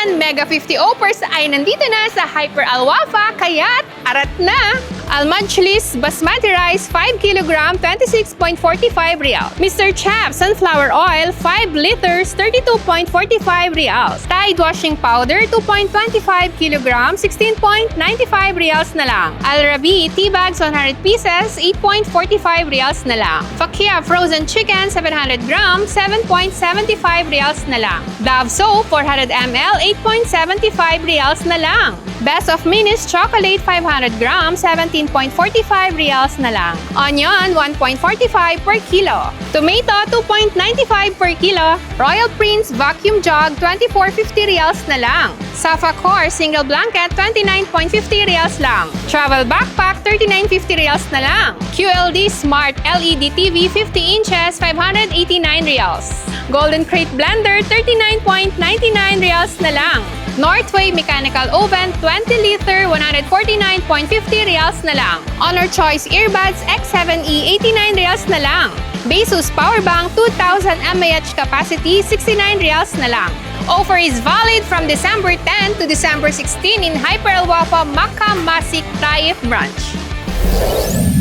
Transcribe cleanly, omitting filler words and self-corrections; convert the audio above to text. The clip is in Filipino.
yan, Mega 50 Offers ay nandito na sa Hyper Al Wafa, kaya't arat na! Al Majlis Basmati Rice 5 kg 26.45 real. Mr. Chap Sunflower Oil 5 liters 32.45 reals. Tide Washing Powder 2.25 kg 16.95 reals na lang. Al Rabi Tea Bags 100 pieces 8.45 reals na lang. Fakia Frozen Chicken 700 grams 7.75 reals na lang. Dove Soap 400 ml 8.75 reals na lang. Best of Minis Chocolate 500 grams 17.45 reals na lang. Onion 1.45 per kilo. Tomato 2.95 per kilo. Royal Prince Vacuum Jug 24.50 reals na lang. Safa Core Single Blanket 29.50 reals lang. Travel Backpack 39.50 reals na lang. QLD Smart LED TV 50 inches 589 reals. Golden Crate Blender 39.99 reals na lang. Northway Mechanical Oven 20 liter 149.50 reals na lang. Honor Choice Earbuds X7e 89 reals na lang. Basus Powerbank 2000 mAh capacity 69 reals na lang. Offer is valid from December 10 to December 16 in Hyper Al Wafa, Makkah Masik, Taif branch.